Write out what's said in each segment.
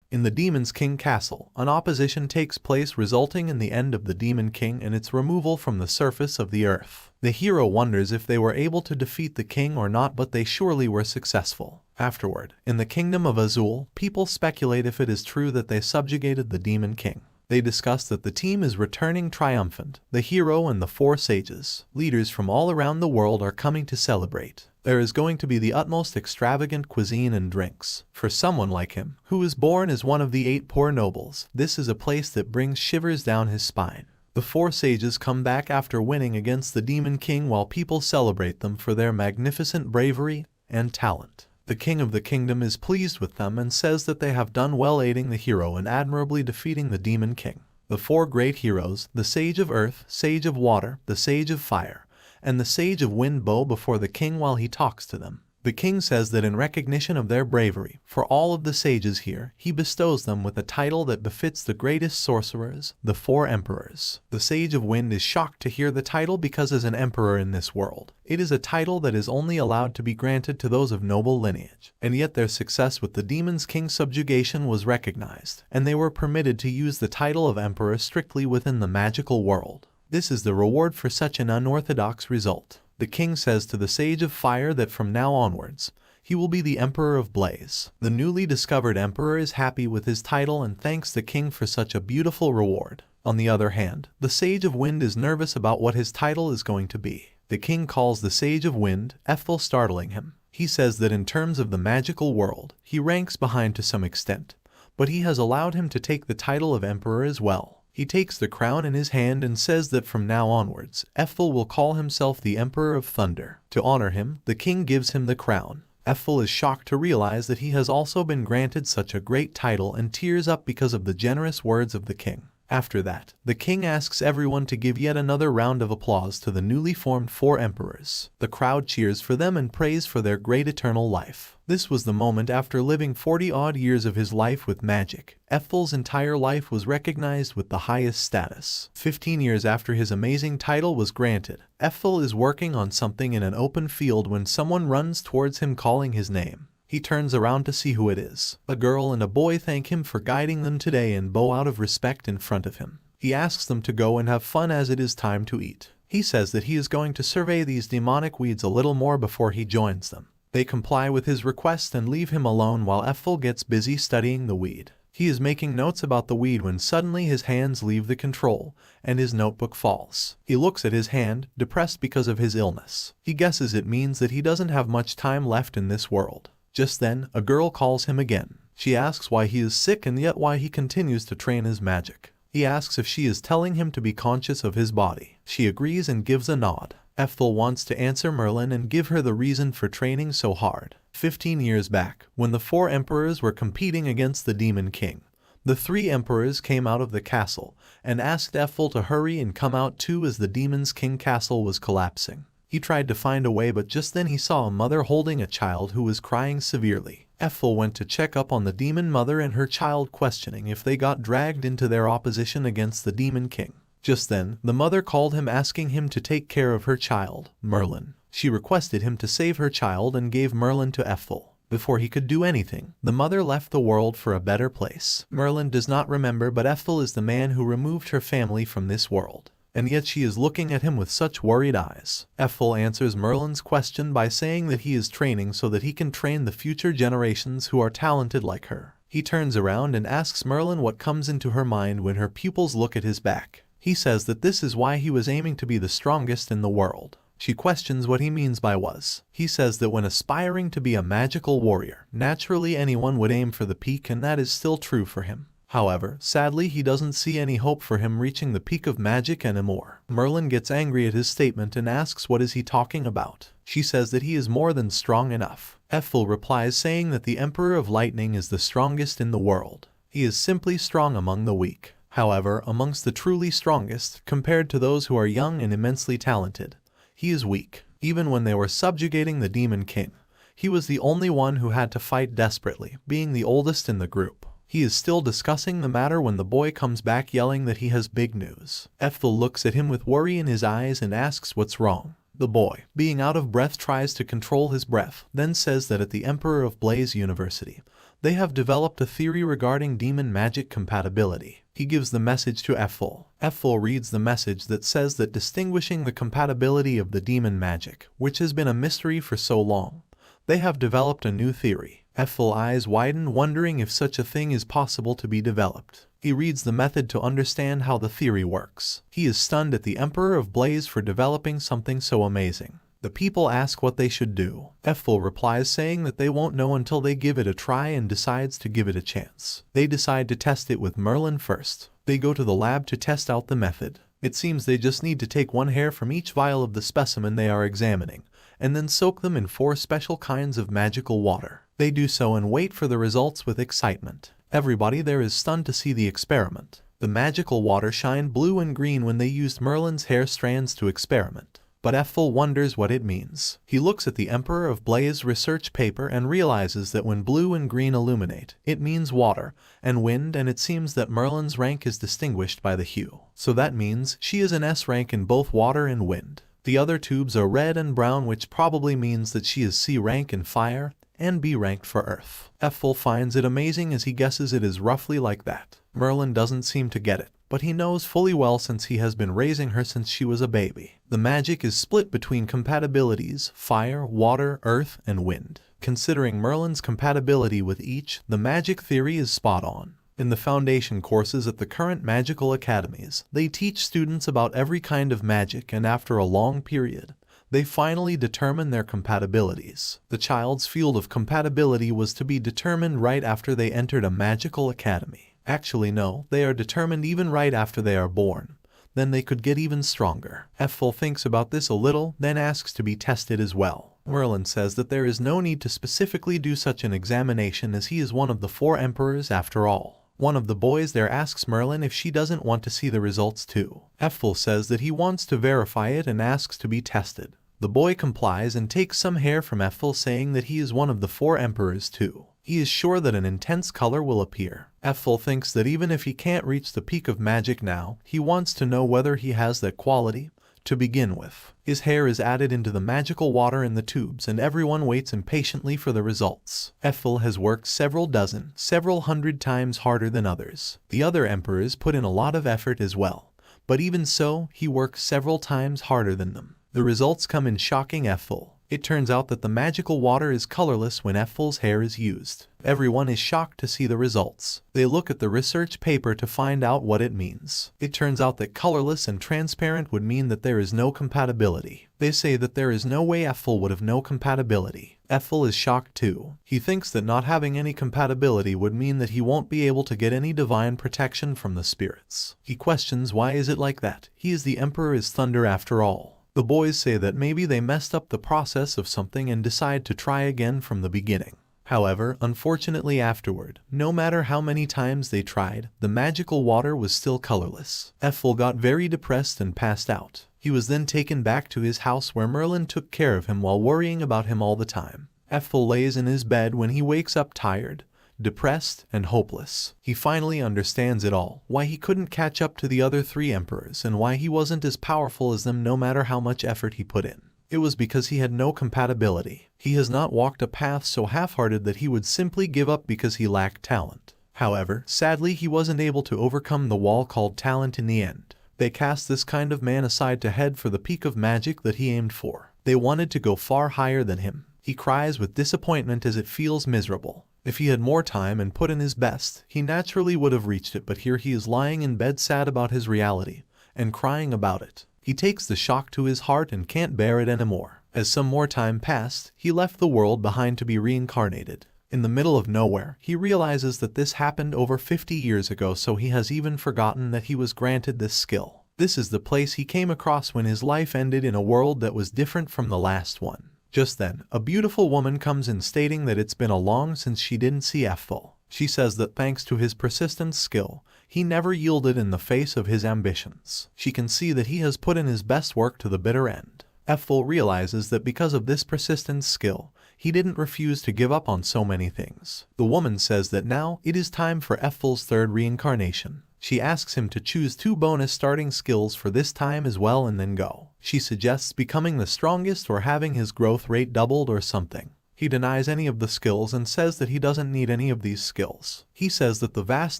In the Demon's King Castle, an opposition takes place resulting in the end of the Demon King and its removal from the surface of the earth. The hero wonders if they were able to defeat the king or not, but they surely were successful. Afterward, in the Kingdom of Azul, people speculate if it is true that they subjugated the Demon King. They discuss that the team is returning triumphant. The hero and the 4 sages, leaders from all around the world, are coming to celebrate. There is going to be the utmost extravagant cuisine and drinks. For someone like him, who is born as one of the 8 poor nobles, this is a place that brings shivers down his spine. The 4 sages come back after winning against the Demon King while people celebrate them for their magnificent bravery and talent. The king of the kingdom is pleased with them and says that they have done well aiding the hero and admirably defeating the Demon King. The 4 great heroes, the Sage of Earth, Sage of Water, the Sage of Fire, and the Sage of Wind bow before the king while he talks to them. The king says that in recognition of their bravery, for all of the sages here, he bestows them with a title that befits the greatest sorcerers, the 4 emperors. The Sage of Wind is shocked to hear the title because as an emperor in this world, it is a title that is only allowed to be granted to those of noble lineage. And yet their success with the Demon's King subjugation was recognized, and they were permitted to use the title of emperor strictly within the magical world. This is the reward for such an unorthodox result. The king says to the Sage of Fire that from now onwards, he will be the Emperor of Blaze. The newly discovered emperor is happy with his title and thanks the king for such a beautiful reward. On the other hand, the Sage of Wind is nervous about what his title is going to be. The king calls the Sage of Wind Ethel, startling him. He says that in terms of the magical world, he ranks behind to some extent, but he has allowed him to take the title of emperor as well. He takes the crown in his hand and says that from now onwards, Ethel will call himself the Emperor of Thunder. To honor him, the king gives him the crown. Ethel is shocked to realize that he has also been granted such a great title and tears up because of the generous words of the king. After that, the king asks everyone to give yet another round of applause to the newly formed 4 emperors. The crowd cheers for them and prays for their great eternal life. This was the moment after living 40-odd years of his life with magic. Ethel's entire life was recognized with the highest status. 15 years after his amazing title was granted, Ethel is working on something in an open field when someone runs towards him calling his name. He turns around to see who it is. A girl and a boy thank him for guiding them today and bow out of respect in front of him. He asks them to go and have fun as it is time to eat. He says that he is going to survey these demonic weeds a little more before he joins them. They comply with his request and leave him alone while Ethel gets busy studying the weed. He is making notes about the weed when suddenly his hands leave the control, and his notebook falls. He looks at his hand, depressed because of his illness. He guesses it means that he doesn't have much time left in this world. Just then, a girl calls him again. She asks why he is sick and yet why he continues to train his magic. He asks if she is telling him to be conscious of his body. She agrees and gives a nod. Ethel wants to answer Merlin and give her the reason for training so hard. 15 years back, when the 4 emperors were competing against the Demon King, the 3 emperors came out of the castle and asked Ethel to hurry and come out too as the Demon's King castle was collapsing. He tried to find a way, but just then he saw a mother holding a child who was crying severely. Ethel went to check up on the demon mother and her child, questioning if they got dragged into their opposition against the Demon King. Just then, the mother called him asking him to take care of her child, Merlin. She requested him to save her child and gave Merlin to Ethel. Before he could do anything, the mother left the world for a better place. Merlin does not remember, but Ethel is the man who removed her family from this world. And yet she is looking at him with such worried eyes. Ethel answers Merlin's question by saying that he is training so that he can train the future generations who are talented like her. He turns around and asks Merlin what comes into her mind when her pupils look at his back. He says that this is why he was aiming to be the strongest in the world. She questions what he means by was. He says that when aspiring to be a magical warrior, naturally anyone would aim for the peak, and that is still true for him. However, sadly he doesn't see any hope for him reaching the peak of magic anymore. Merlin gets angry at his statement and asks what is he talking about. She says that he is more than strong enough. Ethel replies saying that the Emperor of Lightning is the strongest in the world. He is simply strong among the weak. However, amongst the truly strongest, compared to those who are young and immensely talented, he is weak. Even when they were subjugating the Demon King, he was the only one who had to fight desperately, being the oldest in the group. He is still discussing the matter when the boy comes back yelling that he has big news. Ethel looks at him with worry in his eyes and asks what's wrong. The boy, being out of breath, tries to control his breath, then says that at the Emperor of Blaze University, They have developed a theory regarding demon magic compatibility. He gives the message to Ethel. Ethel reads the message that says that distinguishing the compatibility of the demon magic, which has been a mystery for so long, they have developed a new theory. Ethel's eyes widen, wondering if such a thing is possible to be developed. He reads the method to understand how the theory works. He is stunned at the Emperor of Blaze for developing something so amazing. The people ask what they should do. Ethel replies saying that they won't know until they give it a try and decides to give it a chance. They decide to test it with Merlin first. They go to the lab to test out the method. It seems they just need to take one hair from each vial of the specimen they are examining, and then soak them in 4 special kinds of magical water. They do so and wait for the results with excitement. Everybody there is stunned to see the experiment. The magical water shined blue and green when they used Merlin's hair strands to experiment. But Ethel wonders what it means. He looks at the Emperor of Blaze research paper and realizes that when blue and green illuminate, it means water and wind, and it seems that Merlin's rank is distinguished by the hue. So that means she is an S rank in both water and wind. The other tubes are red and brown, which probably means that she is C rank in fire and B ranked for earth. Ethel finds it amazing as he guesses it is roughly like that. Merlin doesn't seem to get it, but he knows fully well since he has been raising her since she was a baby. The magic is split between compatibilities, fire, water, earth, and wind. Considering Merlin's compatibility with each, the magic theory is spot on. In the foundation courses at the current magical academies, they teach students about every kind of magic, and after a long period, they finally determine their compatibilities. The child's field of compatibility was to be determined right after they entered a magical academy. Actually no, they are determined even right after they are born. Then they could get even stronger. Ethel thinks about this a little, then asks to be tested as well. Merlin says that there is no need to specifically do such an examination as he is one of the 4 emperors after all. One of the boys there asks Merlin if she doesn't want to see the results too. Ethel says that he wants to verify it and asks to be tested. The boy complies and takes some hair from Ethel, saying that he is one of the 4 emperors too. He is sure that an intense color will appear. Ethel thinks that even if he can't reach the peak of magic now, he wants to know whether he has that quality to begin with. His hair is added into the magical water in the tubes, and everyone waits impatiently for the results. Ethel has worked several hundred times harder than others. The other emperors put in a lot of effort as well, but even so, he works several times harder than them. The results come in shocking Ethel. It turns out that the magical water is colorless when Ethel's hair is used. Everyone is shocked to see the results. They look at the research paper to find out what it means. It turns out that colorless and transparent would mean that there is no compatibility. They say that there is no way Ethel would have no compatibility. Ethel is shocked too. He thinks that not having any compatibility would mean that he won't be able to get any divine protection from the spirits. He questions why is it like that. He is the Emperor is Thunder after all. The boys say that maybe they messed up the process of something and decide to try again from the beginning. However, unfortunately afterward, no matter how many times they tried, the magical water was still colorless. Ethel got very depressed and passed out. He was then taken back to his house where Merlin took care of him while worrying about him all the time. Ethel lays in his bed when he wakes up tired, depressed, and hopeless. He finally understands it all, why he couldn't catch up to the other 3 emperors and why he wasn't as powerful as them no matter how much effort he put in. It was because he had no compatibility. He has not walked a path so half-hearted that he would simply give up because he lacked talent. However, sadly he wasn't able to overcome the wall called talent in the end. They cast this kind of man aside to head for the peak of magic that he aimed for. They wanted to go far higher than him. He cries with disappointment as it feels miserable. If he had more time and put in his best, he naturally would have reached it, but here he is lying in bed sad about his reality and crying about it. He takes the shock to his heart and can't bear it anymore. As some more time passed, he left the world behind to be reincarnated. In the middle of nowhere, he realizes that this happened over 50 years ago, so he has even forgotten that he was granted this skill. This is the place he came across when his life ended in a world that was different from the last one. Just then, a beautiful woman comes in stating that it's been a long since she didn't see Ethel. She says that thanks to his persistent skill, he never yielded in the face of his ambitions. She can see that he has put in his best work to the bitter end. Ethel realizes that because of this persistent skill, he didn't refuse to give up on so many things. The woman says that now it is time for Ethel's 3rd reincarnation. She asks him to choose 2 bonus starting skills for this time as well and then go. She suggests becoming the strongest or having his growth rate doubled or something. He denies any of the skills and says that he doesn't need any of these skills. He says that the vast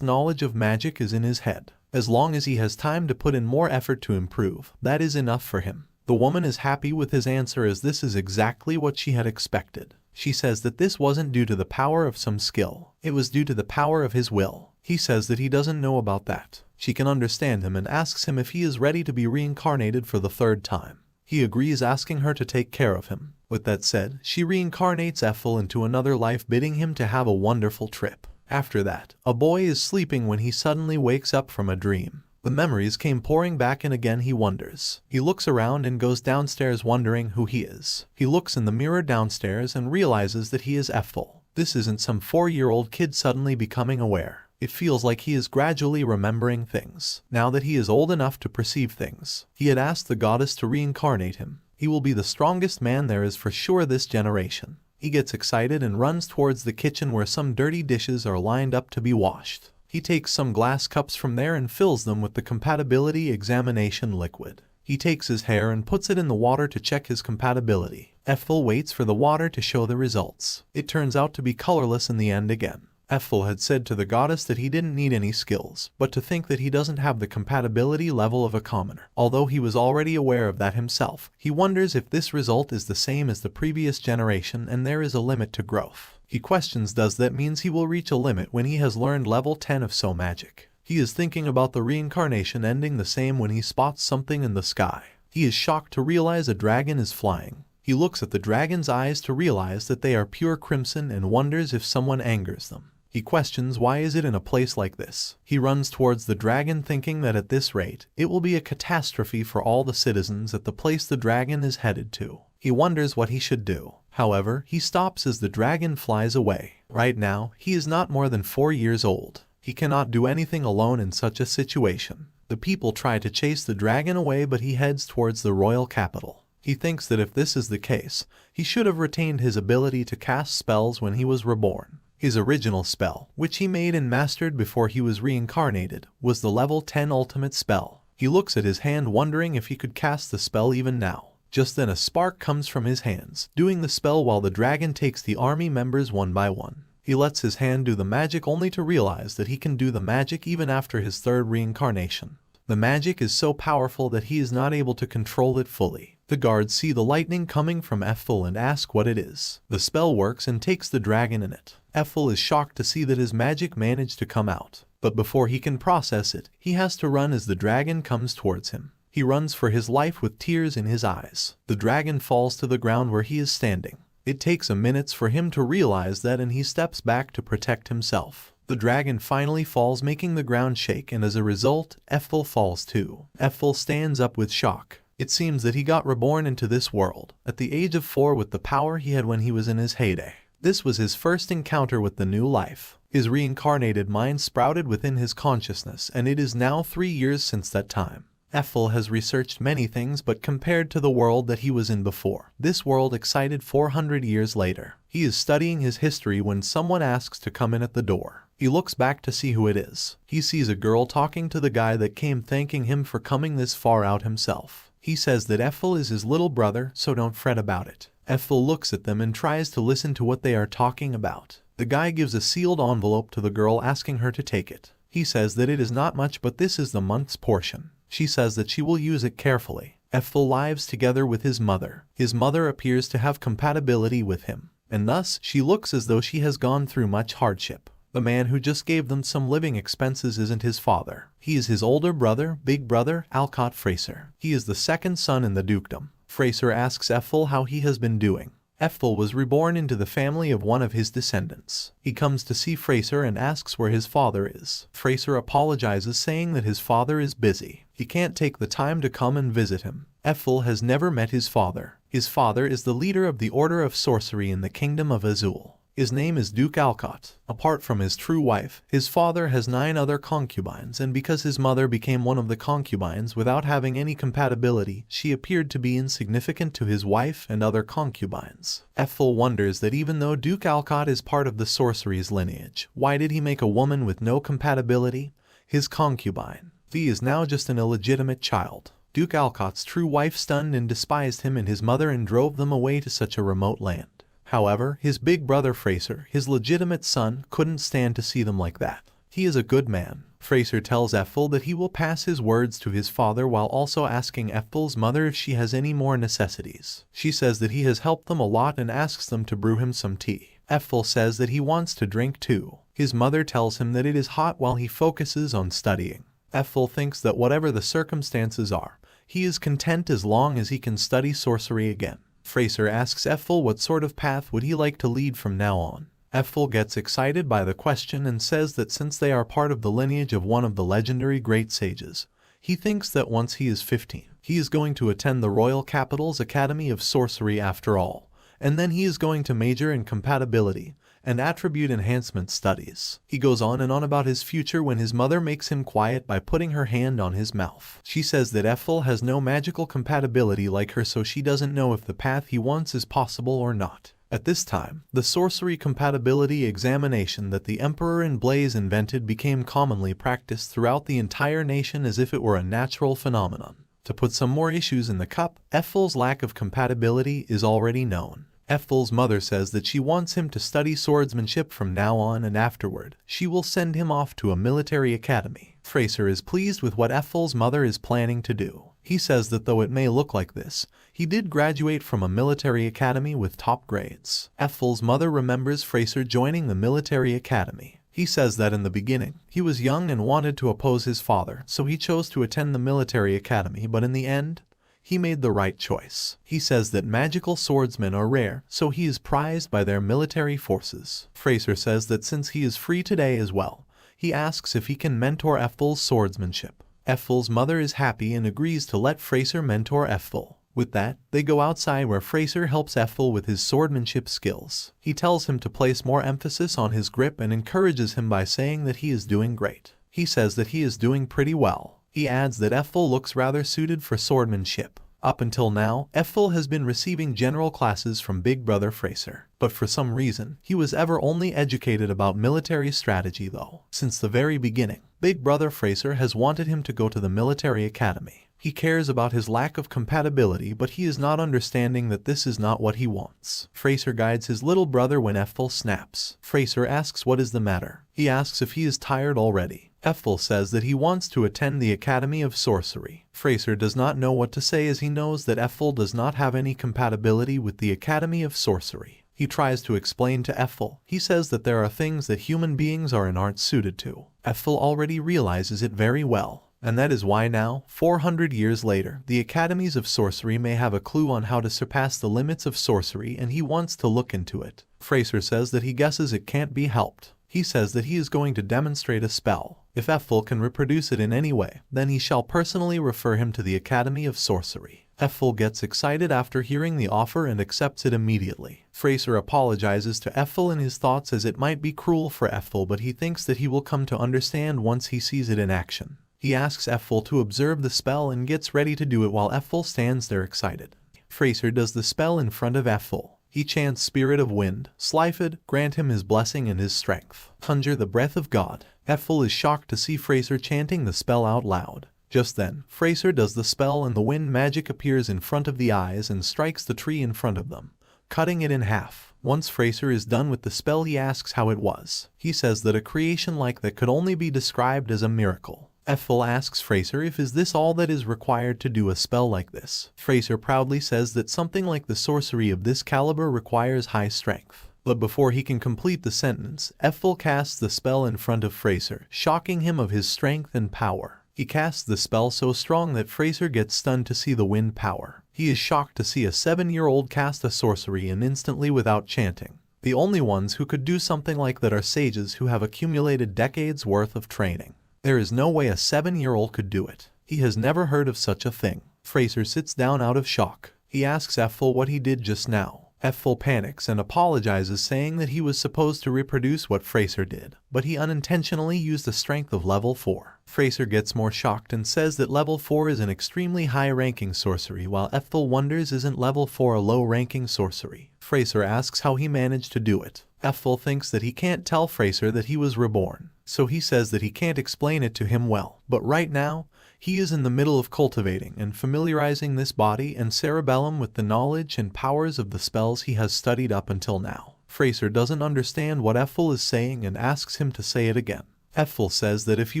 knowledge of magic is in his head. As long as he has time to put in more effort to improve, that is enough for him. The woman is happy with his answer as this is exactly what she had expected. She says that this wasn't due to the power of some skill, it was due to the power of his will. He says that he doesn't know about that. She can understand him and asks him if he is ready to be reincarnated for the third time. He agrees, asking her to take care of him. With that said, she reincarnates Ethel into another life, bidding him to have a wonderful trip. After that, a boy is sleeping when he suddenly wakes up from a dream. The memories came pouring back and again he wonders. He looks around and goes downstairs wondering who he is. He looks in the mirror downstairs and realizes that he is Ethel. This isn't some 4-year-old kid suddenly becoming aware. It feels like he is gradually remembering things. Now that he is old enough to perceive things, he had asked the goddess to reincarnate him. He will be the strongest man there is for sure this generation. He gets excited and runs towards the kitchen where some dirty dishes are lined up to be washed. He takes some glass cups from there and fills them with the compatibility examination liquid. He takes his hair and puts it in the water to check his compatibility. Ethel waits for the water to show the results. It turns out to be colorless in the end again. Ethel had said to the goddess that he didn't need any skills, but to think that he doesn't have the compatibility level of a commoner. Although he was already aware of that himself, he wonders if this result is the same as the previous generation and there is a limit to growth. He questions, does that means he will reach a limit when he has learned level 10 of So Magic? He is thinking about the reincarnation ending the same when he spots something in the sky. He is shocked to realize a dragon is flying. He looks at the dragon's eyes to realize that they are pure crimson and wonders if someone angers them. He questions, why is it in a place like this? He runs towards the dragon thinking that at this rate, it will be a catastrophe for all the citizens at the place the dragon is headed to. He wonders what he should do. However, he stops as the dragon flies away. Right now, he is not more than 4 years old. He cannot do anything alone in such a situation. The people try to chase the dragon away, but he heads towards the royal capital. He thinks that if this is the case, he should have retained his ability to cast spells when he was reborn. His original spell, which he made and mastered before he was reincarnated, was the level 10 ultimate spell. He looks at his hand wondering if he could cast the spell even now. Just then a spark comes from his hands, doing the spell while the dragon takes the army members one by one. He lets his hand do the magic only to realize that he can do the magic even after his third reincarnation. The magic is so powerful that he is not able to control it fully. The guards see the lightning coming from Ethel and ask what it is. The spell works and takes the dragon in it. Ethel is shocked to see that his magic managed to come out. But before he can process it, he has to run as the dragon comes towards him. He runs for his life with tears in his eyes. The dragon falls to the ground where he is standing. It takes a minute for him to realize that and he steps back to protect himself. The dragon finally falls, making the ground shake, and as a result, Ethel falls too. Ethel stands up with shock. It seems that he got reborn into this world at the age of 4 with the power he had when he was in his heyday. This was his first encounter with the new life. His reincarnated mind sprouted within his consciousness, and it is now 3 years since that time. Ethel has researched many things, but compared to the world that he was in before, this world excited 400 years later. He is studying his history when someone asks to come in at the door. He looks back to see who it is. He sees a girl talking to the guy that came, thanking him for coming this far out himself. He says that Ethel is his little brother, so don't fret about it. Ethel looks at them and tries to listen to what they are talking about. The guy gives a sealed envelope to the girl, asking her to take it. He says that it is not much, but this is the month's portion. She says that she will use it carefully. Ethel lives together with his mother. His mother appears to have compatibility with him, and thus she looks as though she has gone through much hardship. The man who just gave them some living expenses isn't his father. He is his older brother, big brother, Alcott Fraser. He is the second son in the dukedom. Fraser asks Ethel how he has been doing. Ethel was reborn into the family of one of his descendants. He comes to see Fraser and asks where his father is. Fraser apologizes, saying that his father is busy. He can't take the time to come and visit him. Ethel has never met his father. His father is the leader of the Order of Sorcery in the Kingdom of Azul. His name is Duke Alcott. Apart from his true wife, his father has 9 other concubines, and because his mother became one of the concubines without having any compatibility, she appeared to be insignificant to his wife and other concubines. Ethel wonders that even though Duke Alcott is part of the sorcery's lineage, why did he make a woman with no compatibility? His concubine. He is now just an illegitimate child. Duke Alcott's true wife stunned and despised him and his mother and drove them away to such a remote land. However, his big brother Fraser, his legitimate son, couldn't stand to see them like that. He is a good man. Fraser tells Ethel that he will pass his words to his father while also asking Ethel's mother if she has any more necessities. She says that he has helped them a lot and asks them to brew him some tea. Ethel says that he wants to drink too. His mother tells him that it is hot while he focuses on studying. Ethel thinks that whatever the circumstances are, he is content as long as he can study sorcery again. Fraser asks Ethel what sort of path would he like to lead from now on. Ethel gets excited by the question and says that since they are part of the lineage of one of the legendary great sages, he thinks that once he is 15, he is going to attend the royal capital's Academy of Sorcery after all, and then he is going to major in compatibility and attribute enhancement studies. He goes on and on about his future when his mother makes him quiet by putting her hand on his mouth. She says that Ethel has no magical compatibility like her, so she doesn't know if the path he wants is possible or not. At this time, the sorcery compatibility examination that the Emperor in Blaze invented became commonly practiced throughout the entire nation as if it were a natural phenomenon. To put some more issues in the cup, Ethel's lack of compatibility is already known. Ethel's mother says that she wants him to study swordsmanship from now on, and afterward, she will send him off to a military academy. Fraser is pleased with what Ethel's mother is planning to do. He says that though it may look like this, he did graduate from a military academy with top grades. Ethel's mother remembers Fraser joining the military academy. He says that in the beginning, he was young and wanted to oppose his father, so he chose to attend the military academy, but in the end, he made the right choice. He says that magical swordsmen are rare, so he is prized by their military forces. Fraser says that since he is free today as well, he asks if he can mentor Ethel's swordsmanship. Ethel's mother is happy and agrees to let Fraser mentor Ethel. With that, they go outside where Fraser helps Ethel with his swordsmanship skills. He tells him to place more emphasis on his grip and encourages him by saying that he is doing great. He says that he is doing pretty well. He adds that Ethel looks rather suited for swordsmanship. Up until now, Ethel has been receiving general classes from Big Brother Fraser, but for some reason, he was ever only educated about military strategy though. Since the very beginning, Big Brother Fraser has wanted him to go to the military academy. He cares about his lack of compatibility, but he is not understanding that this is not what he wants. Fraser guides his little brother when Ethel snaps. Fraser asks what is the matter. He asks if he is tired already. Ethel says that he wants to attend the Academy of Sorcery. Fraser does not know what to say as he knows that Ethel does not have any compatibility with the Academy of Sorcery. He tries to explain to Ethel. He says that there are things that human beings are and aren't suited to. Ethel already realizes it very well. And that is why now, 400 years later, the Academies of Sorcery may have a clue on how to surpass the limits of sorcery, and he wants to look into it. Fraser says that he guesses it can't be helped. He says that he is going to demonstrate a spell. If Ethel can reproduce it in any way, then he shall personally refer him to the Academy of Sorcery. Ethel gets excited after hearing the offer and accepts it immediately. Fraser apologizes to Ethel in his thoughts as it might be cruel for Ethel, but he thinks that he will come to understand once he sees it in action. He asks Ethel to observe the spell and gets ready to do it while Ethel stands there excited. Fraser does the spell in front of Ethel. He chants Spirit of Wind, Sliphid, grant him his blessing and his strength. Conjure the breath of God. Ethel is shocked to see Fraser chanting the spell out loud. Just then, Fraser does the spell and the wind magic appears in front of the eyes and strikes the tree in front of them, cutting it in half. Once Fraser is done with the spell, he asks how it was. He says that a creation like that could only be described as a miracle. Ethel asks Fraser if is this all that is required to do a spell like this. Fraser proudly says that something like the sorcery of this caliber requires high strength. But before he can complete the sentence, Ethel casts the spell in front of Fraser, shocking him of his strength and power. He casts the spell so strong that Fraser gets stunned to see the wind power. He is shocked to see a 7-year-old cast a sorcery and instantly without chanting. The only ones who could do something like that are sages who have accumulated decades worth of training. There is no way a 7-year-old could do it. He has never heard of such a thing. Fraser sits down out of shock. He asks Ethel what he did just now. Ethel panics and apologizes, saying that he was supposed to reproduce what Fraser did, but he unintentionally used a strength of level 4. Fraser gets more shocked and says that level 4 is an extremely high-ranking sorcery, while Ethel wonders isn't level 4 a low-ranking sorcery. Fraser asks how he managed to do it. Ethel thinks that he can't tell Fraser that he was reborn, so he says that he can't explain it to him well, but right now, He is in the middle of cultivating and familiarizing this body and cerebellum with the knowledge and powers of the spells he has studied up until now. Fraser doesn't understand what Ethel is saying and asks him to say it again. Ethel says that if he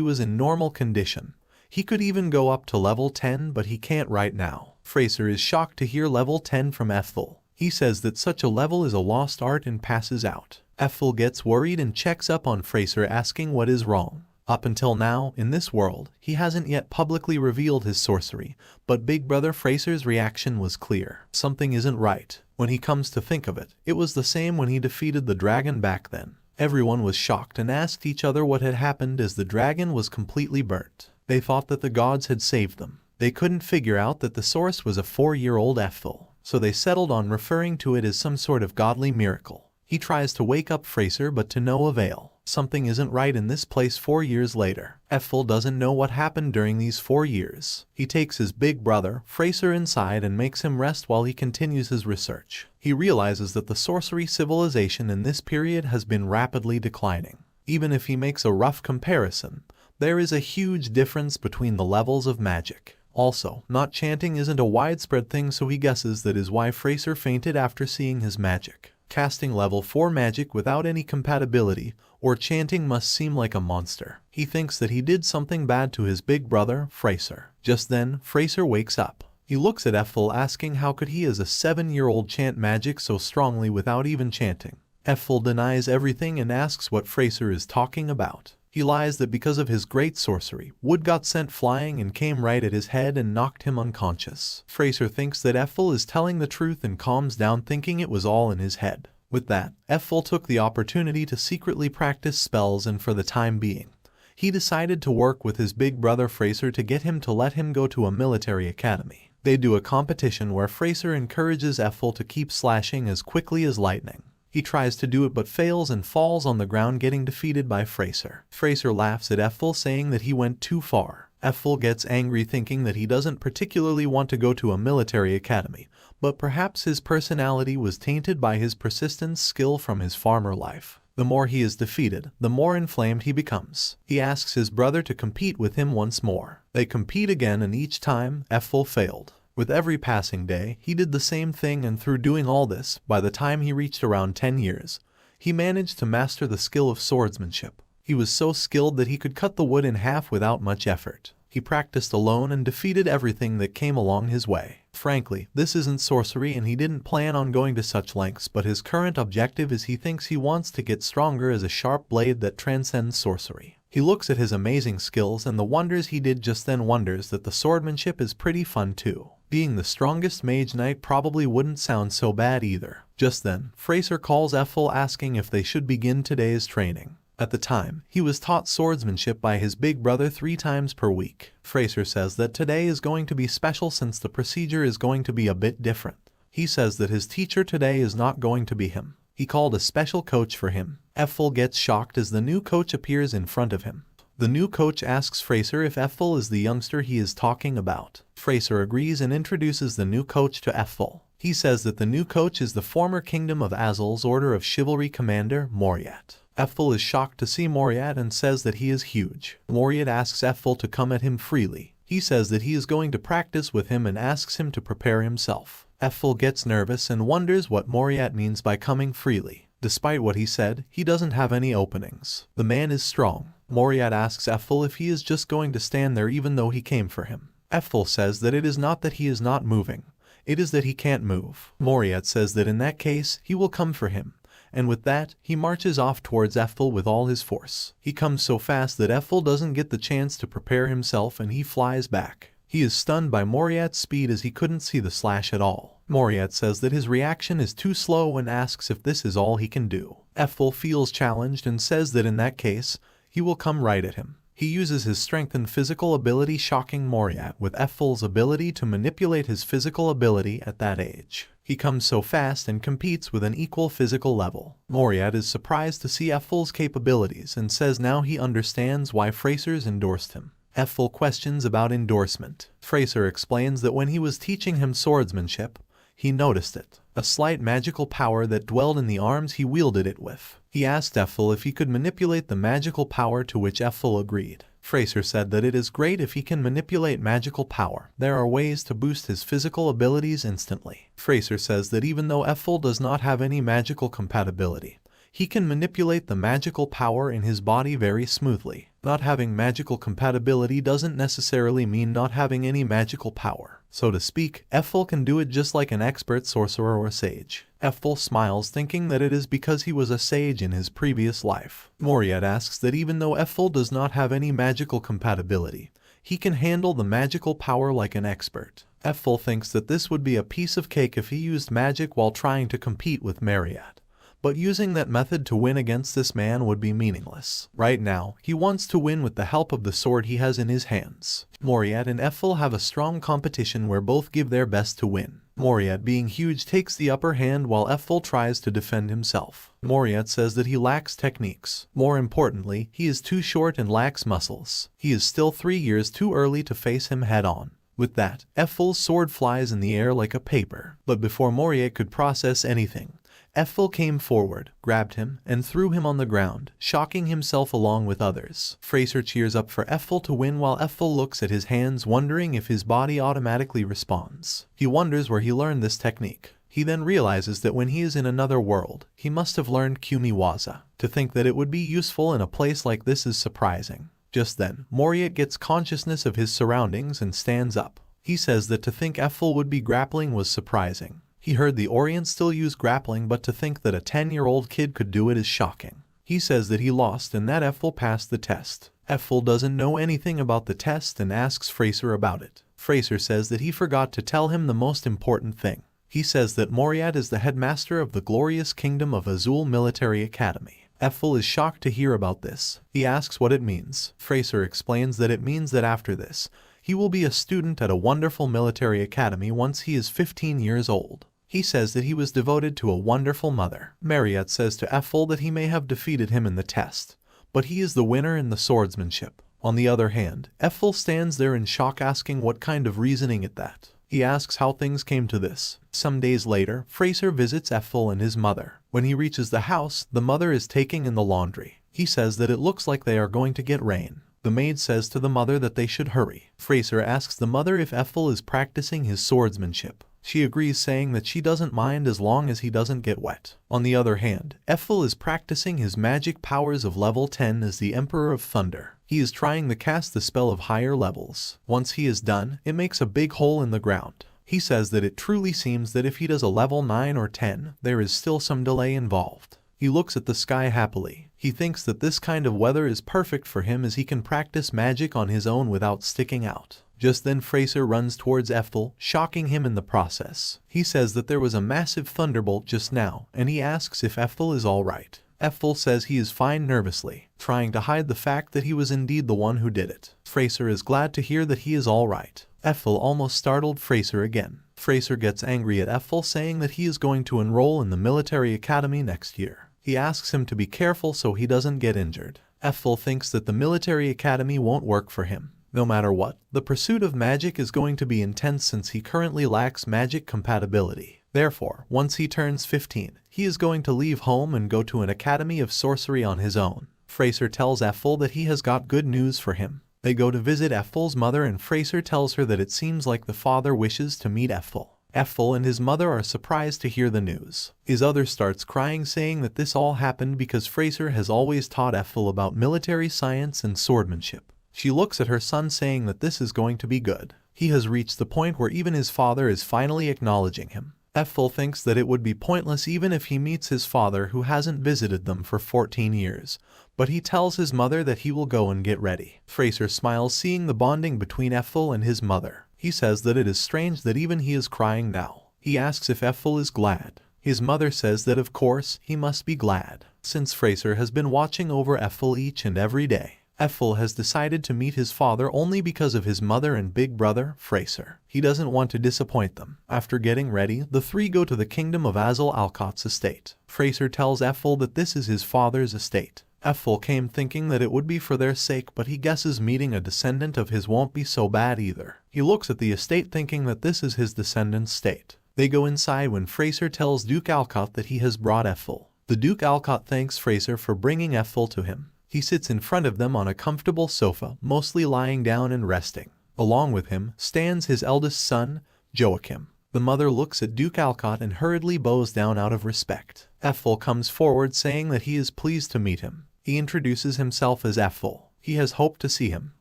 was in normal condition, he could even go up to level 10, but he can't right now. Fraser is shocked to hear level 10 from Ethel. He says that such a level is a lost art and passes out. Ethel gets worried and checks up on Fraser, asking what is wrong. Up until now, in this world, he hasn't yet publicly revealed his sorcery, but Big Brother Fraser's reaction was clear. Something isn't right. When he comes to think of it, it was the same when he defeated the dragon back then. Everyone was shocked and asked each other what had happened as the dragon was completely burnt. They thought that the gods had saved them. They couldn't figure out that the source was a 4-year-old Ethel, so they settled on referring to it as some sort of godly miracle. He tries to wake up Fraser, but to no avail. Something isn't right in this place 4 years later. Ethel doesn't know what happened during these 4 years. He takes his big brother, Fraser, inside and makes him rest while he continues his research. He realizes that the sorcery civilization in this period has been rapidly declining. Even if he makes a rough comparison, there is a huge difference between the levels of magic. Also, not chanting isn't a widespread thing, so he guesses that is why Fraser fainted after seeing his magic. Casting level 4 magic without any compatibility or chanting must seem like a monster. He thinks that he did something bad to his big brother, Fraser. Just then, Fraser wakes up. He looks at Ethel, asking how could he as a 7-year-old chant magic so strongly without even chanting. Ethel denies everything and asks what Fraser is talking about. He lies that because of his great sorcery, wood got sent flying and came right at his head and knocked him unconscious. Fraser thinks that Ethel is telling the truth and calms down, thinking it was all in his head. With that, Ethel took the opportunity to secretly practice spells, and for the time being, he decided to work with his big brother Fraser to get him to let him go to a military academy. They do a competition where Fraser encourages Ethel to keep slashing as quickly as lightning. He tries to do it but fails and falls on the ground, getting defeated by Fraser. Fraser laughs at Ethel, saying that he went too far. Ethel gets angry, thinking that he doesn't particularly want to go to a military academy, but perhaps his personality was tainted by his persistence skill from his farmer life. The more he is defeated, the more inflamed he becomes. He asks his brother to compete with him once more. They compete again, and each time, Ethel failed. With every passing day, he did the same thing, and through doing all this, by the time he reached around 10 years, he managed to master the skill of swordsmanship. He was so skilled that he could cut the wood in half without much effort. He practiced alone and defeated everything that came along his way. Frankly, this isn't sorcery and he didn't plan on going to such lengths, but his current objective is he thinks he wants to get stronger as a sharp blade that transcends sorcery. He looks at his amazing skills and the wonders he did just then, wonders that the swordsmanship is pretty fun too. Being the strongest mage knight probably wouldn't sound so bad either. Just then, Fraser calls Ethel, asking if they should begin today's training. At the time, he was taught swordsmanship by his big brother 3 times per week. Fraser says that today is going to be special since the procedure is going to be a bit different. He says that his teacher today is not going to be him. He called a special coach for him. Ethel gets shocked as the new coach appears in front of him. The new coach asks Fraser if Ethel is the youngster he is talking about. Fraser agrees and introduces the new coach to Ethel. He says that the new coach is the former Kingdom of Azel's Order of Chivalry commander, Moriat. Ethel is shocked to see Moriat and says that he is huge. Moriat asks Ethel to come at him freely. He says that he is going to practice with him and asks him to prepare himself. Ethel gets nervous and wonders what Moriat means by coming freely. Despite what he said, he doesn't have any openings. The man is strong. Moriat asks Ethel if he is just going to stand there even though he came for him. Ethel says that it is not that he is not moving, it is that he can't move. Moriat says that in that case, he will come for him. And with that, he marches off towards Ethel with all his force. He comes so fast that Ethel doesn't get the chance to prepare himself and he flies back. He is stunned by Moriat's speed as he couldn't see the slash at all. Moriat says that his reaction is too slow and asks if this is all he can do. Ethel feels challenged and says that in that case, he will come right at him. He uses his strength and physical ability, shocking Moriat with Ethel's ability to manipulate his physical ability at that age. He comes so fast and competes with an equal physical level. Moriat is surprised to see Ethel's capabilities and says now he understands why Fraser's endorsed him. Ethel questions about endorsement. Fraser explains that when he was teaching him swordsmanship, he noticed it. A slight magical power that dwelled in the arms he wielded it with. He asked Ethel if he could manipulate the magical power, to which Ethel agreed. Fraser said that it is great if he can manipulate magical power. There are ways to boost his physical abilities instantly. Fraser says that even though Ethel does not have any magical compatibility, he can manipulate the magical power in his body very smoothly. Not having magical compatibility doesn't necessarily mean not having any magical power. So to speak, Ethel can do it just like an expert sorcerer or sage. Ethel smiles, thinking that it is because he was a sage in his previous life. Moriat asks that even though Ethel does not have any magical compatibility, he can handle the magical power like an expert. Ethel thinks that this would be a piece of cake if he used magic while trying to compete with Moriat. But using that method to win against this man would be meaningless. Right now, he wants to win with the help of the sword he has in his hands. Moriat and Ethel have a strong competition where both give their best to win. Moriat, being huge, takes the upper hand while Ethel tries to defend himself. Moriat says that he lacks techniques. More importantly, he is too short and lacks muscles. He is still 3 years too early to face him head-on. With that, Ethel's sword flies in the air like a paper. But before Moriat could process anything, Ethel came forward, grabbed him, and threw him on the ground, shocking himself along with others. Fraser cheers up for Ethel to win while Ethel looks at his hands, wondering if his body automatically responds. He wonders where he learned this technique. He then realizes that when he is in another world, he must have learned Kumiwaza. To think that it would be useful in a place like this is surprising. Just then, Moriat gets consciousness of his surroundings and stands up. He says that to think Ethel would be grappling was surprising. He heard the Orient still use grappling, but to think that a 10-year-old kid could do it is shocking. He says that he lost and that Ethel passed the test. Ethel doesn't know anything about the test and asks Fraser about it. Fraser says that he forgot to tell him the most important thing. He says that Moriat is the headmaster of the glorious kingdom of Azul Military Academy. Ethel is shocked to hear about this. He asks what it means. Fraser explains that it means that after this, he will be a student at a wonderful military academy once he is 15 years old. He says that he was devoted to a wonderful mother. Moriat says to Ethel that he may have defeated him in the test, but he is the winner in the swordsmanship. On the other hand, Ethel stands there in shock, asking what kind of reasoning is that. He asks how things came to this. Some days later, Fraser visits Ethel and his mother. When he reaches the house, the mother is taking in the laundry. He says that it looks like they are going to get rain. The maid says to the mother that they should hurry. Fraser asks the mother if Ethel is practicing his swordsmanship. She agrees, saying that she doesn't mind as long as he doesn't get wet. On the other hand, Ethel is practicing his magic powers of level 10 as the Emperor of Thunder. He is trying to cast the spell of higher levels. Once he is done, it makes a big hole in the ground. He says that it truly seems that if he does a level 9 or 10, there is still some delay involved. He looks at the sky happily. He thinks that this kind of weather is perfect for him as he can practice magic on his own without sticking out. Just then Fraser runs towards Ethel, shocking him in the process. He says that there was a massive thunderbolt just now, and he asks if Ethel is alright. Ethel says he is fine, nervously, trying to hide the fact that he was indeed the one who did it. Fraser is glad to hear that he is alright. Ethel almost startled Fraser again. Fraser gets angry at Ethel, saying that he is going to enroll in the military academy next year. He asks him to be careful so he doesn't get injured. Ethel thinks that the military academy won't work for him. No matter what, the pursuit of magic is going to be intense since he currently lacks magic compatibility. Therefore, once he turns 15, he is going to leave home and go to an academy of sorcery on his own. Fraser tells Ethel that he has got good news for him. They go to visit Ethel's mother and Fraser tells her that it seems like the father wishes to meet Ethel. Ethel and his mother are surprised to hear the news. His mother starts crying, saying that this all happened because Fraser has always taught Ethel about military science and swordsmanship. She looks at her son, saying that this is going to be good. He has reached the point where even his father is finally acknowledging him. Ethel thinks that it would be pointless even if he meets his father, who hasn't visited them for 14 years. But he tells his mother that he will go and get ready. Fraser smiles, seeing the bonding between Ethel and his mother. He says that it is strange that even he is crying now. He asks if Ethel is glad. His mother says that of course he must be glad, since Fraser has been watching over Ethel each and every day. Ethel has decided to meet his father only because of his mother and big brother, Fraser. He doesn't want to disappoint them. After getting ready, the three go to the kingdom of Azul Alcott's estate. Fraser tells Ethel that this is his father's estate. Ethel came thinking that it would be for their sake, but he guesses meeting a descendant of his won't be so bad either. He looks at the estate thinking that this is his descendant's state. They go inside when Fraser tells Duke Alcott that he has brought Ethel. The Duke Alcott thanks Fraser for bringing Ethel to him. He sits in front of them on a comfortable sofa, mostly lying down and resting. Along with him stands his eldest son, Joachim. The mother looks at Duke Alcott and hurriedly bows down out of respect. Ethel comes forward saying that he is pleased to meet him. He introduces himself as Ethel. He has hoped to see him.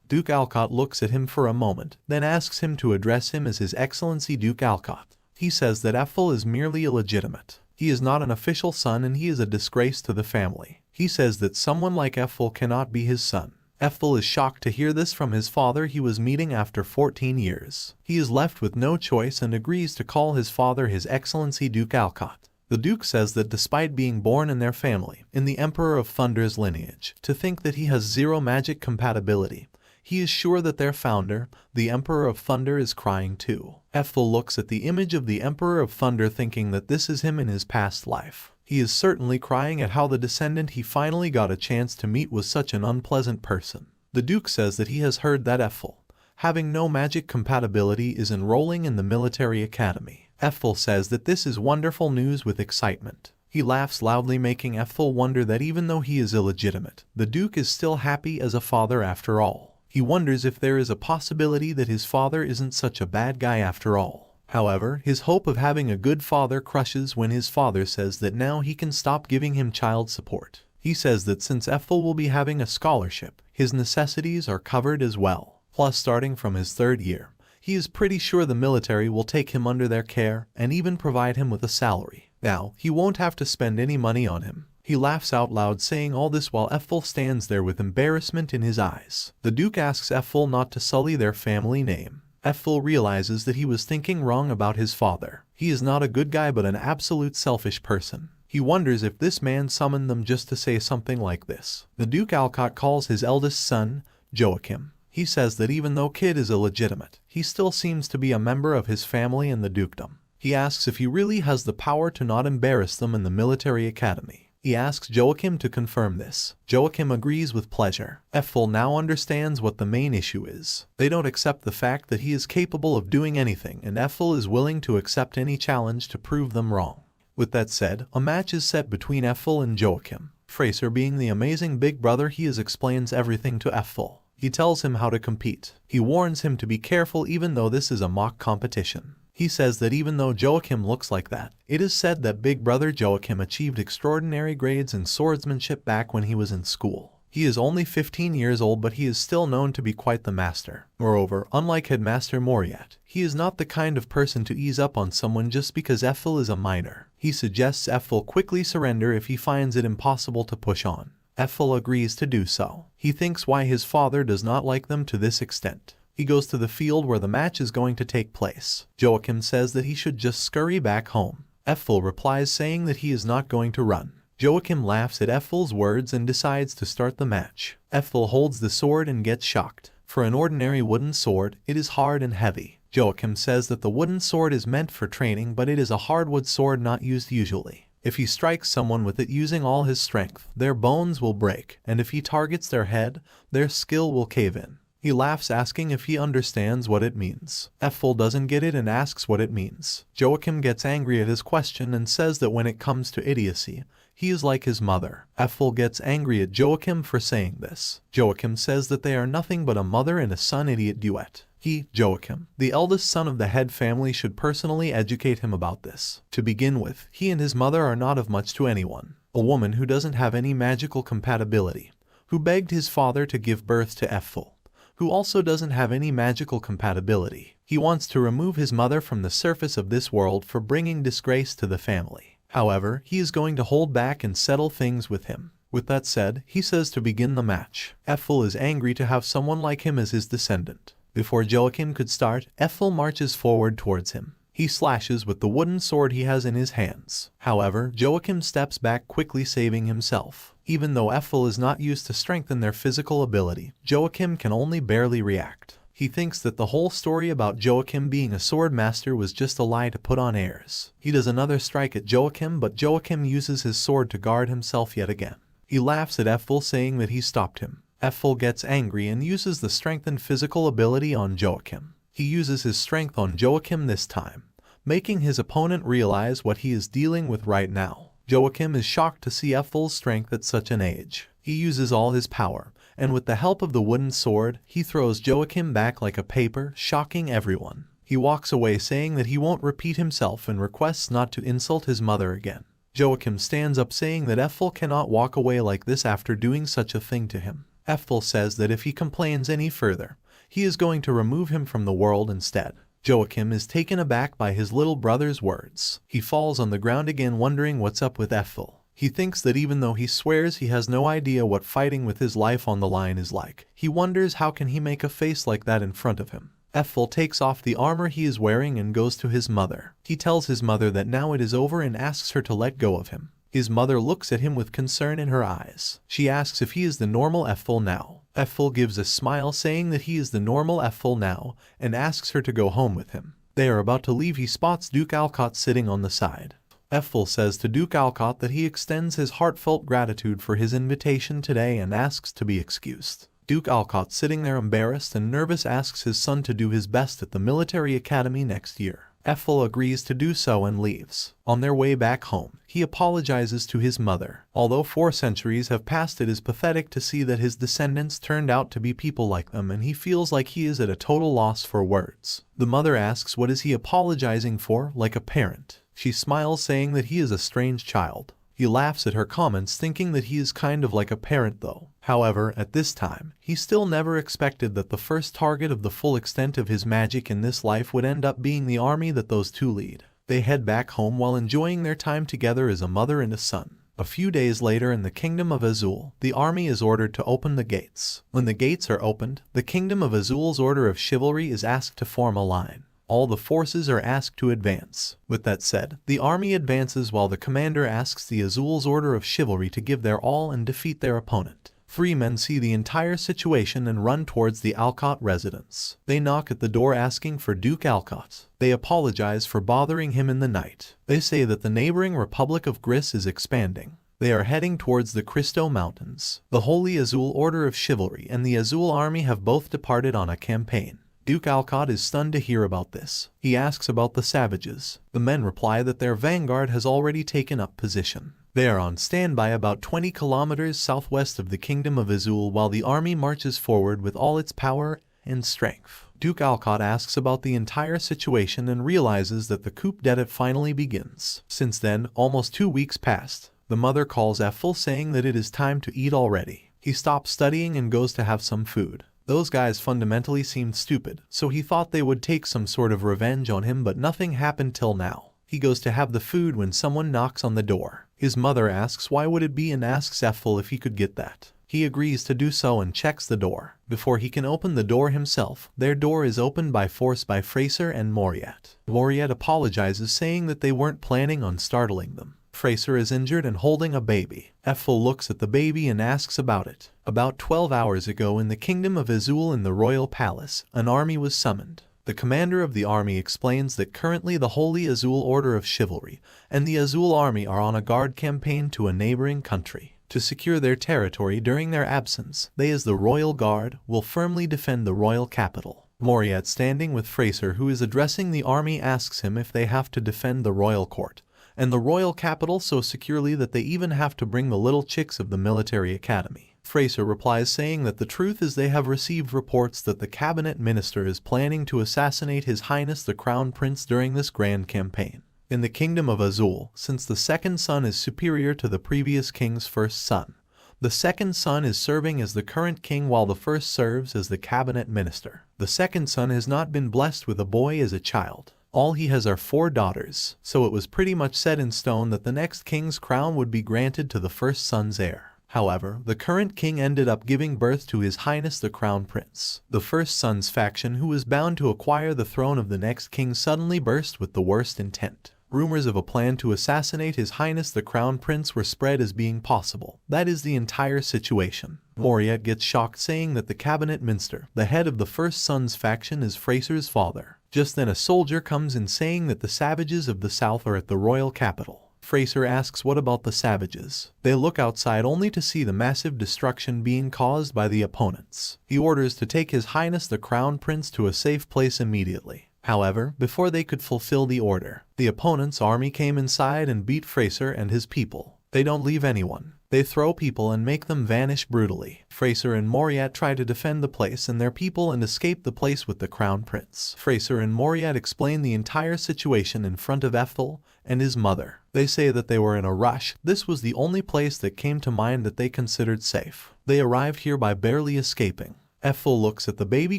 Duke Alcott looks at him for a moment, then asks him to address him as His Excellency Duke Alcott. He says that Ethel is merely illegitimate. He is not an official son and he is a disgrace to the family. He says that someone like Ethel cannot be his son. Ethel is shocked to hear this from his father he was meeting after 14 years. He is left with no choice and agrees to call his father His Excellency Duke Alcott. The Duke says that despite being born in their family, in the Emperor of Thunder's lineage, to think that he has zero magic compatibility, he is sure that their founder, the Emperor of Thunder, is crying too. Ethel looks at the image of the Emperor of Thunder thinking that this is him in his past life. He is certainly crying at how the descendant he finally got a chance to meet was such an unpleasant person. The Duke says that he has heard that Ethel, having no magic compatibility, is enrolling in the military academy. Ethel says that this is wonderful news with excitement. He laughs loudly, making Ethel wonder that even though he is illegitimate, the Duke is still happy as a father after all. He wonders if there is a possibility that his father isn't such a bad guy after all. However, his hope of having a good father crushes when his father says that now he can stop giving him child support. He says that since Ethel will be having a scholarship, his necessities are covered as well. Plus, starting from his 3rd year, he is pretty sure the military will take him under their care and even provide him with a salary. Now, he won't have to spend any money on him. He laughs out loud, saying all this while Ethel stands there with embarrassment in his eyes. The Duke asks Ethel not to sully their family name. Ethel realizes that he was thinking wrong about his father. He is not a good guy but an absolute selfish person. He wonders if this man summoned them just to say something like this. The Duke Alcott calls his eldest son, Joachim. He says that even though Kid is illegitimate, he still seems to be a member of his family and the dukedom. He asks if he really has the power to not embarrass them in the military academy. He asks Joachim to confirm this. Joachim agrees with pleasure. Ethel now understands what the main issue is. They don't accept the fact that he is capable of doing anything, and Ethel is willing to accept any challenge to prove them wrong. With that said, a match is set between Ethel and Joachim. Fraser, being the amazing big brother he is, explains everything to Ethel. He tells him how to compete. He warns him to be careful even though this is a mock competition. He says that even though Joachim looks like that, it is said that big brother Joachim achieved extraordinary grades in swordsmanship back when he was in school. He is only 15 years old, but he is still known to be quite the master. Moreover, unlike Headmaster Moriat, he is not the kind of person to ease up on someone just because Ethel is a minor. He suggests Ethel quickly surrender if he finds it impossible to push on. Ethel agrees to do so. He thinks why his father does not like them to this extent. He goes to the field where the match is going to take place. Joachim says that he should just scurry back home. Ethel replies saying that he is not going to run. Joachim laughs at Ethel's words and decides to start the match. Ethel holds the sword and gets shocked. For an ordinary wooden sword, it is hard and heavy. Joachim says that the wooden sword is meant for training, but it is a hardwood sword not used usually. If he strikes someone with it using all his strength, their bones will break, and if he targets their head, their skill will cave in. He laughs, asking if he understands what it means. Ethel doesn't get it and asks what it means. Joachim gets angry at his question and says that when it comes to idiocy, he is like his mother. Ethel gets angry at Joachim for saying this. Joachim says that they are nothing but a mother and a son idiot duet. He, Joachim, the eldest son of the head family, should personally educate him about this. To begin with, he and his mother are not of much to anyone. A woman who doesn't have any magical compatibility, who begged his father to give birth to Ethel, who also doesn't have any magical compatibility. He wants to remove his mother from the surface of this world for bringing disgrace to the family. However, he is going to hold back and settle things with him. With that said, he says to begin the match. Ethel is angry to have someone like him as his descendant. Before Joachim could start, Ethel marches forward towards him. He slashes with the wooden sword he has in his hands. However, Joachim steps back quickly, saving himself. Even though Ethel is not used to strengthen their physical ability, Joachim can only barely react. He thinks that the whole story about Joachim being a sword master was just a lie to put on airs. He does another strike at Joachim, but Joachim uses his sword to guard himself yet again. He laughs at Ethel, saying that he stopped him. Ethel gets angry and uses the strengthened physical ability on Joachim. He uses his strength on Joachim this time, making his opponent realize what he is dealing with right now. Joachim is shocked to see Ethel's strength at such an age. He uses all his power, and with the help of the wooden sword, he throws Joachim back like a paper, shocking everyone. He walks away saying that he won't repeat himself and requests not to insult his mother again. Joachim stands up saying that Ethel cannot walk away like this after doing such a thing to him. Ethel says that if he complains any further, he is going to remove him from the world instead. Joachim is taken aback by his little brother's words. He falls on the ground again wondering what's up with Ethel. He thinks that even though he swears he has no idea what fighting with his life on the line is like, he wonders how can he make a face like that in front of him. Ethel takes off the armor he is wearing and goes to his mother. He tells his mother that now it is over and asks her to let go of him. His mother looks at him with concern in her eyes. She asks if he is the normal Ethel now. Ethel gives a smile saying that he is the normal Ethel now and asks her to go home with him. They are about to leave. He spots Duke Alcott sitting on the side. Ethel says to Duke Alcott that he extends his heartfelt gratitude for his invitation today and asks to be excused. Duke Alcott, sitting there embarrassed and nervous, asks his son to do his best at the military academy next year. Ethel agrees to do so and leaves. On their way back home, he apologizes to his mother. Although 4 centuries have passed, it is pathetic to see that his descendants turned out to be people like them, and he feels like he is at a total loss for words. The mother asks what is he apologizing for, like a parent. She smiles saying that he is a strange child. He laughs at her comments thinking that he is kind of like a parent though. However, at this time, he still never expected that the first target of the full extent of his magic in this life would end up being the army that those two lead. They head back home while enjoying their time together as a mother and a son. A few days later in the Kingdom of Azul, the army is ordered to open the gates. When the gates are opened, the Kingdom of Azul's Order of Chivalry is asked to form a line. All the forces are asked to advance. With that said, the army advances while the commander asks the Azul's Order of Chivalry to give their all and defeat their opponent. 3 men see the entire situation and run towards the Alcott residence. They knock at the door asking for Duke Alcott. They apologize for bothering him in the night. They say that the neighboring Republic of Gris is expanding. They are heading towards the Cristo Mountains. The Holy Azul Order of Chivalry and the Azul Army have both departed on a campaign. Duke Alcott is stunned to hear about this. He asks about the savages. The men reply that their vanguard has already taken up position. They are on standby about 20 kilometers southwest of the Kingdom of Azul while the army marches forward with all its power and strength. Duke Alcott asks about the entire situation and realizes that the coup d'etat finally begins. Since then, almost 2 weeks passed. The mother calls Ethel saying that it is time to eat already. He stops studying and goes to have some food. Those guys fundamentally seemed stupid, so he thought they would take some sort of revenge on him, but nothing happened till now. He goes to have the food when someone knocks on the door. His mother asks why would it be and asks Ethel if he could get that. He agrees to do so and checks the door. Before he can open the door himself, their door is opened by force by Fraser and Moriat. Moriat apologizes saying that they weren't planning on startling them. Fraser is injured and holding a baby. Ethel looks at the baby and asks about it. About 12 hours ago in the Kingdom of Azul in the Royal Palace, an army was summoned. The commander of the army explains that currently the Holy Azul Order of Chivalry and the Azul Army are on a guard campaign to a neighboring country. To secure their territory during their absence, they as the Royal Guard will firmly defend the royal capital. Moriat, standing with Fraser who is addressing the army, asks him if they have to defend the royal court and the royal capital so securely that they even have to bring the little chicks of the military academy. Fraser replies saying that the truth is they have received reports that the cabinet minister is planning to assassinate His Highness the Crown Prince during this grand campaign. In the Kingdom of Azul, since the second son is superior to the previous king's first son, the second son is serving as the current king while the first serves as the cabinet minister. The second son has not been blessed with a boy as a child. All he has are 4 daughters, so it was pretty much set in stone that the next king's crown would be granted to the first son's heir. However, the current king ended up giving birth to His Highness the Crown Prince. The first son's faction, who was bound to acquire the throne of the next king, suddenly burst with the worst intent. Rumors of a plan to assassinate His Highness the Crown Prince were spread as being possible. That is the entire situation. Moriat gets shocked saying that the cabinet minister, the head of the first son's faction, is Fraser's father. Just then a soldier comes in saying that the savages of the south are at the royal capital. Fraser asks what about the savages. They look outside only to see the massive destruction being caused by the opponents. He orders to take His Highness the Crown Prince to a safe place immediately. However, before they could fulfill the order, the opponent's army came inside and beat Fraser and his people. They don't leave anyone. They throw people and make them vanish brutally. Fraser and Moriat try to defend the place and their people and escape the place with the crown prince. Fraser and Moriat explain the entire situation in front of Ethel and his mother. They say that they were in a rush. This was the only place that came to mind that they considered safe. They arrived here by barely escaping. Ethel looks at the baby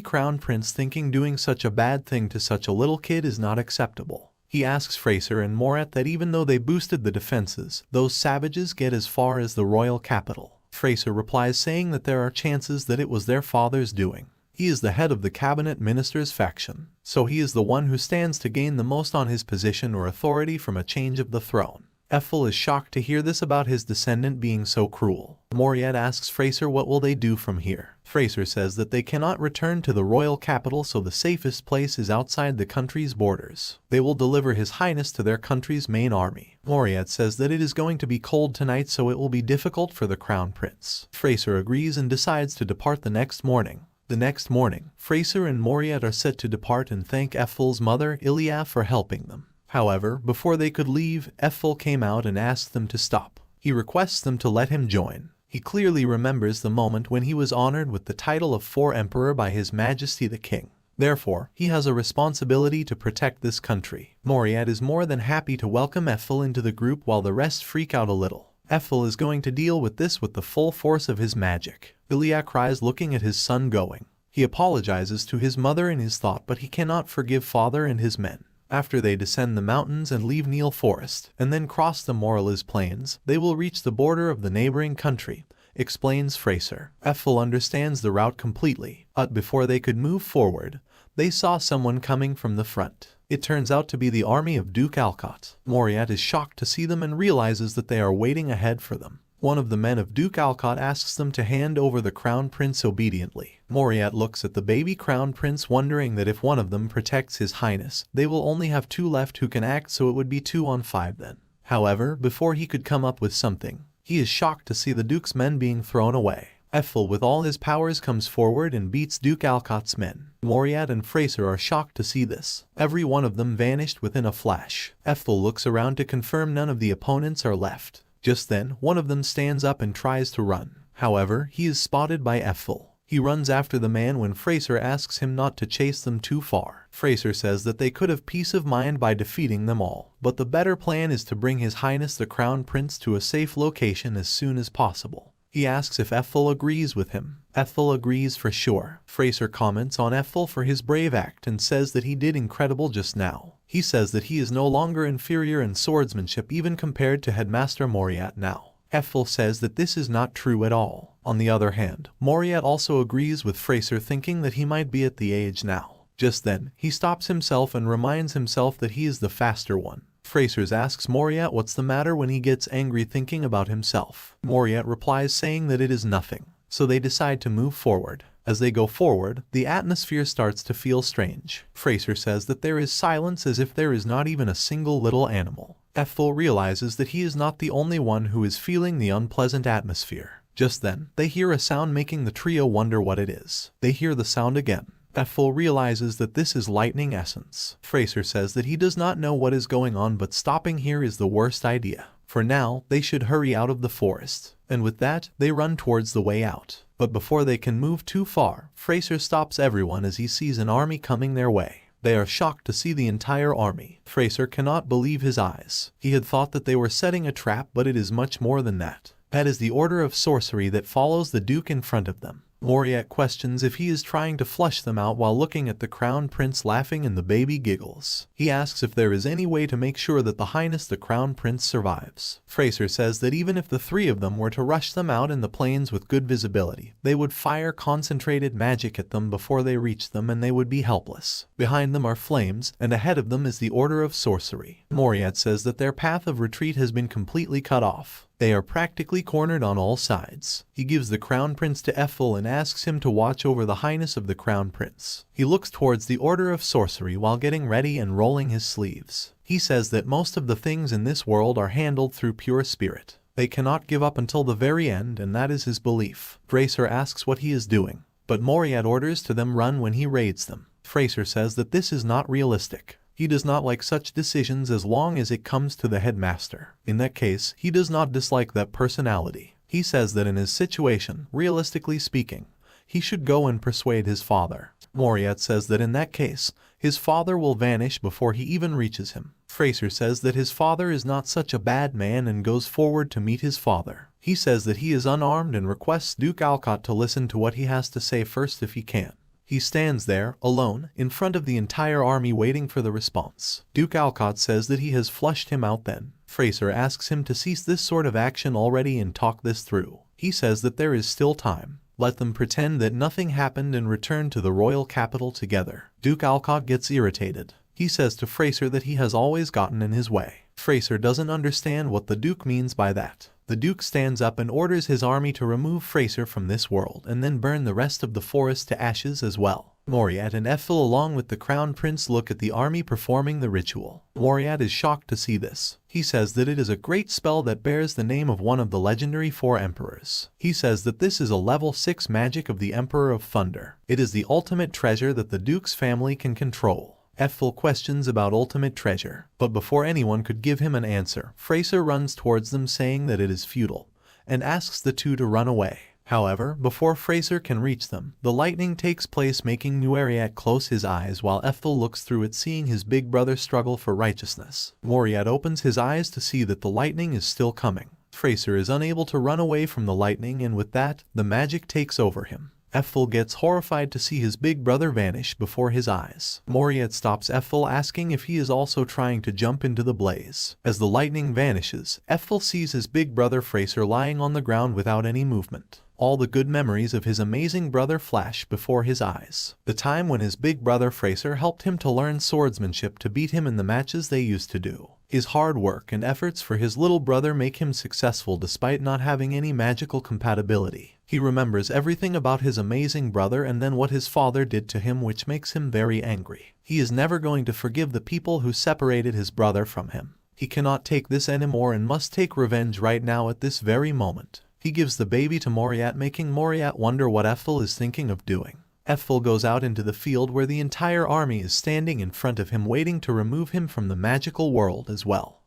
crown prince thinking doing such a bad thing to such a little kid is not acceptable. He asks Fraser and Moriat that even though they boosted the defenses, those savages get as far as the royal capital. Fraser replies saying that there are chances that it was their father's doing. He is the head of the cabinet minister's faction, so he is the one who stands to gain the most on his position or authority from a change of the throne. Ethel is shocked to hear this about his descendant being so cruel. Moriat asks Fraser what will they do from here. Fraser says that they cannot return to the royal capital, so the safest place is outside the country's borders. They will deliver His Highness to their country's main army. Moriat says that it is going to be cold tonight, so it will be difficult for the crown prince. Fraser agrees and decides to depart the next morning. The next morning, Fraser and Moriat are set to depart and thank Ethel's mother, Ilia, for helping them. However, before they could leave, Ethel came out and asked them to stop. He requests them to let him join. He clearly remembers the moment when he was honored with the title of Emperor by His Majesty the King. Therefore, he has a responsibility to protect this country. Moriat is more than happy to welcome Ethel into the group while the rest freak out a little. Ethel is going to deal with this with the full force of his magic. Ilia cries looking at his son going. He apologizes to his mother in his thought, but he cannot forgive father and his men. After they descend the mountains and leave Neil Forest, and then cross the Morales Plains, they will reach the border of the neighboring country, explains Fraser. Ethel understands the route completely, but before they could move forward, they saw someone coming from the front. It turns out to be the army of Duke Alcott. Moriat is shocked to see them and realizes that they are waiting ahead for them. One of the men of Duke Alcott asks them to hand over the crown prince obediently. Moriat looks at the baby crown prince wondering that if one of them protects His Highness, they will only have 2 left who can act, so it would be 2 on 5 then. However, before he could come up with something, he is shocked to see the Duke's men being thrown away. Ethel with all his powers comes forward and beats Duke Alcott's men. Moriat and Fraser are shocked to see this. Every one of them vanished within a flash. Ethel looks around to confirm none of the opponents are left. Just then, one of them stands up and tries to run. However, he is spotted by Ethel. He runs after the man when Fraser asks him not to chase them too far. Fraser says that they could have peace of mind by defeating them all, but the better plan is to bring His Highness the Crown Prince to a safe location as soon as possible. He asks if Ethel agrees with him. Ethel agrees for sure. Fraser comments on Ethel for his brave act and says that he did incredible just now. He says that he is no longer inferior in swordsmanship even compared to Headmaster Moriat now. Ethel says that this is not true at all. On the other hand, Moriat also agrees with Fraser, thinking that he might be at the age now. Just then, he stops himself and reminds himself that he is the faster one. Fraser asks Moriat what's the matter when he gets angry thinking about himself. Moriat replies saying that it is nothing. So they decide to move forward. As they go forward, the atmosphere starts to feel strange. Fraser says that there is silence as if there is not even a single little animal. Ethel realizes that he is not the only one who is feeling the unpleasant atmosphere. Just then, they hear a sound making the trio wonder what it is. They hear the sound again. Ethel realizes that this is lightning essence. Fraser says that he does not know what is going on, but stopping here is the worst idea. For now, they should hurry out of the forest. And with that, they run towards the way out. But before they can move too far, Fraser stops everyone as he sees an army coming their way. They are shocked to see the entire army. Fraser cannot believe his eyes. He had thought that they were setting a trap, but it is much more than that. That is the order of sorcery that follows the Duke in front of them. Moriat questions if he is trying to flush them out while looking at the Crown Prince laughing and the baby giggles. He asks if there is any way to make sure that the Highness the Crown Prince survives. Fraser says that even if the 3 of them were to rush them out in the plains with good visibility, they would fire concentrated magic at them before they reach them and they would be helpless. Behind them are flames, and ahead of them is the Order of Sorcery. Moriat says that their path of retreat has been completely cut off. They are practically cornered on all sides. He gives the Crown Prince to Ethel and asks him to watch over the Highness of the Crown Prince. He looks towards the Order of Sorcery while getting ready and rolling his sleeves. He says that most of the things in this world are handled through pure spirit. They cannot give up until the very end, and that is his belief. Fraser asks what he is doing, but Moriat orders to them run when he raids them. Fraser says that this is not realistic. He does not like such decisions as long as it comes to the headmaster. In that case, he does not dislike that personality. He says that in his situation, realistically speaking, he should go and persuade his father. Moriat says that in that case, his father will vanish before he even reaches him. Fraser says that his father is not such a bad man and goes forward to meet his father. He says that he is unarmed and requests Duke Alcott to listen to what he has to say first if he can. He stands there, alone, in front of the entire army waiting for the response. Duke Alcott says that he has flushed him out then. Fraser asks him to cease this sort of action already and talk this through. He says that there is still time. Let them pretend that nothing happened and return to the royal capital together. Duke Alcott gets irritated. He says to Fraser that he has always gotten in his way. Fraser doesn't understand what the Duke means by that. The Duke stands up and orders his army to remove Fraser from this world and then burn the rest of the forest to ashes as well. Moriat and Ethel along with the Crown Prince look at the army performing the ritual. Moriat is shocked to see this. He says that it is a great spell that bears the name of one of the legendary 4 emperors. He says that this is a level 6 magic of the Emperor of Thunder. It is the ultimate treasure that the Duke's family can control. Ethel questions about ultimate treasure, but before anyone could give him an answer, Fraser runs towards them saying that it is futile, and asks the two to run away. However, before Fraser can reach them, the lightning takes place making Moriat close his eyes while Ethel looks through it seeing his big brother struggle for righteousness. Moriat opens his eyes to see that the lightning is still coming. Fraser is unable to run away from the lightning and with that, the magic takes over him. Ethel gets horrified to see his big brother vanish before his eyes. Moriat stops Ethel asking if he is also trying to jump into the blaze. As the lightning vanishes, Ethel sees his big brother Fraser lying on the ground without any movement. All the good memories of his amazing brother flash before his eyes. The time when his big brother Fraser helped him to learn swordsmanship to beat him in the matches they used to do. His hard work and efforts for his little brother make him successful despite not having any magical compatibility. He remembers everything about his amazing brother and then what his father did to him, which makes him very angry. He is never going to forgive the people who separated his brother from him. He cannot take this anymore and must take revenge right now at this very moment. He gives the baby to Moriat, making Moriat wonder what Ethel is thinking of doing. Ethel goes out into the field where the entire army is standing in front of him waiting to remove him from the magical world as well.